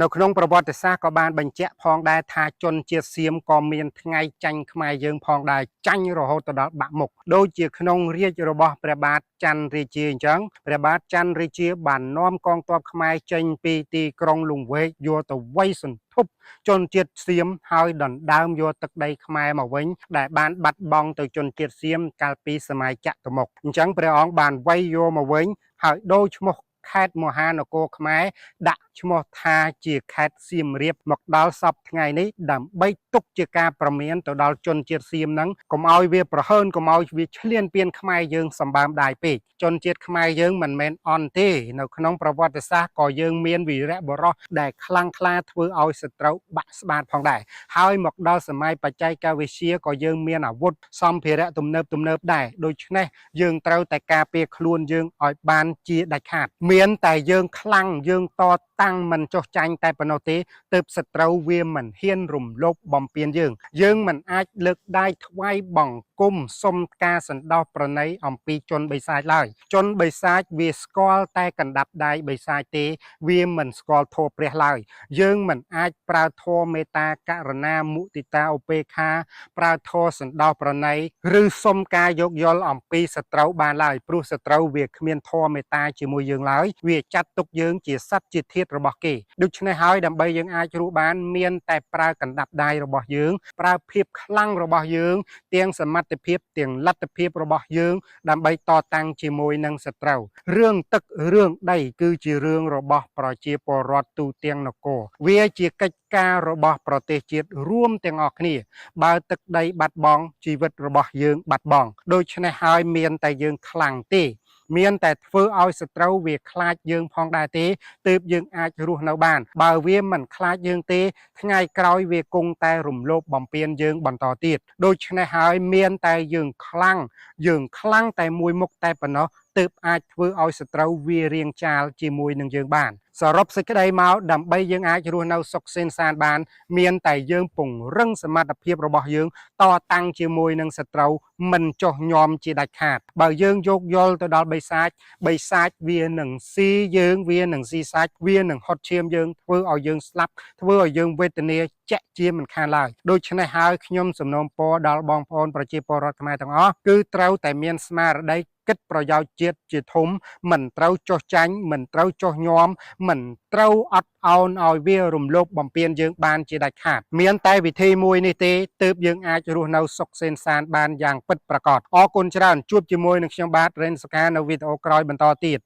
នៅក្នុងប្រវត្តិសាស្ត្រក៏បានបញ្ជាក់ផងដែរថាជនជាតិសៀមក៏មានថ្ងៃចាញ់ខ្មែរយើងផងដែរចាញ់រហូតដល់បាក់មុខដូចជាក្នុងរាជរបស់ព្រះបាទច័ន្ទរាជាអញ្ចឹងព្រះបាទច័ន្ទរាជាបាននាំកងទ័ពខ្មែរចេញពីទីក្រុងលង្វែកយកទៅវាយសន្ធប់ជនជាតិសៀមហើយដណ្ដើមយកទឹកដីខ្មែរមកវិញដែលបានបាត់បង់ទៅជនជាតិសៀមកាលពីសម័យចតុមុខអញ្ចឹងព្រះអង្គបានវាយយកមកវិញហើយដូរឈ្មោះខេត្តមហានគរខ្មែរដាក់ឈ្មោះថាជាខេត្តសៀមរាបមកដល់សពថ្ងៃនេះដើម្បីទុកជាការប្រមានទៅដល់ជនជាតិសៀមហ្នឹងកុំឲ្យវាប្រហើនកុំឲ្យវាឈ្លានពានខ្មែរយើងសម្បើមដាយពេកជនជាតិខ្មែរយើងមិនមែនអន់ទេនៅក្នុងប្រវត្តិសាស្ត្រក៏យើងមានវីរៈបុរសដែលខ្លាំងក្លាធ្វើឲ្យសត្រូវបាក់ស្បាតផងដែរហើយមកដល់សម័យបច្ចេកវិទ្យាក៏យើងមានអាវុធសម្ភារៈទំនើបដែរដូច្នេះយើងត្រូវតែការពារខ្លួនយើងឲ្យបានជាដាច់ខាតមានតែយើងខ្លាំងយើងតតាំងមិនចុះចាញ់តែប៉ុណ្ណោះទេទើបសត្រូវវាមិនហ៊ានរំលោភបំពានយើងមិនអាចលើកដៃថ្វាយបង្គំសុំការសន្តោសប្រណីអំពីជនបិសាចឡើយជនបិសាចវាស្គាល់តែកណ្ដាប់ដៃបិសាចទេវាមិនស្គាល់ធម៌ព្រះឡើយយើងមិនអាចប្រើធម៌មេត្តាករុណាមុទិតាឧបេក្ខាប្រើធម៌សន្តោសប្រណីឬសុំការយោគយល់អំពីសត្រូវបានឡើយព្រោះសត្រូវវាគ្មានធម៌មេត្តាជាមួយយើងឡើយវាចាត់ទុកយើងជាសត្វជាធាតុរបស់គេដូច្នេះហើយដើម្បីយើងអាចរស់បានមានតែប្រើកណ្ដាប់ដៃរបស់យើងប្រើភាពខ្លាំងរបស់យើងទាំងសមត្ថភាពទាំងលទ្ធភាពរបស់យើងដើម្បីតតាំងជាមួយនឹងសត្រូវរឿងទឹករឿងដីគឺជារឿងរបស់ប្រជាពលរដ្ឋទូទាំងនគរវាជាកិច្ចការរបស់ប្រទេសជាតិរួមទាំងអស់គ្នាបើទឹកដីបាត់បង់ជីវិតរបស់យើងបាត់បង់ដូច្នេះហើយមានតែយើងខ្លាំងទេមានតែធ្វើឲ្យសត្រូវវាខ្លាចយើងផងដែរទេទើបយើងអាចរស់នៅបានបើវាមិនខ្លាចយើងទេថ្ងៃក្រោយវាគង់តែរំលោភបំពានយើងបន្តទៀតដូច្នេះហើយមានតែយើងខ្លាំងតែមួយមុខតែប៉ុណ្ណោះទើបអាចធ្វើឲ្យសត្រូវវារៀងចាលជាមួយនឹងយើងបានសរុបសេចក្តីមកដើម្បីយើងអាចរស់នៅសុខសេនសានបានមានតែយើងពង្រឹងសមត្ថភាពរបស់យើងតតាំងជាមួយនឹងសត្រូវមិនចុះញោមជាដាច់ខាតបើយើងយោគយល់ទៅដល់បិសាចវានឹងស៊ីយើងវានឹងស៊ីសាច់វានឹងហត់ឈាមយើងធ្វើឲ្យយើងស្លាប់ធ្វើឲ្យយើងវេទនាចាក់ជាមិនខានឡើយដូច្នេះហើយខ្ញុំសំណូមពរដល់បងប្អូនប្រជាពលរដ្ឋខ្មែរទាំងអស់គឺត្រូវតែមានស្មារតីគិតប្រយោជន៍ជាតិជាធំមិនត្រូវចុះចាញ់មិនត្រូវចុះញោមមិនត្រូវអត់ឱនឲ្យវារំលោភបំពានយើងបានជាដាច់ខាតមានតែវិធីមួយនេះទេទើបយើងអាចរស់នៅសុខសេនសានបានយ៉ាងពិតប្រាកដអរគុណច្រើនជួបជាមួយនឹងខ្ញុំបាទរ៉េនសកានៅវីដេអូក្រោយបន្តទៀត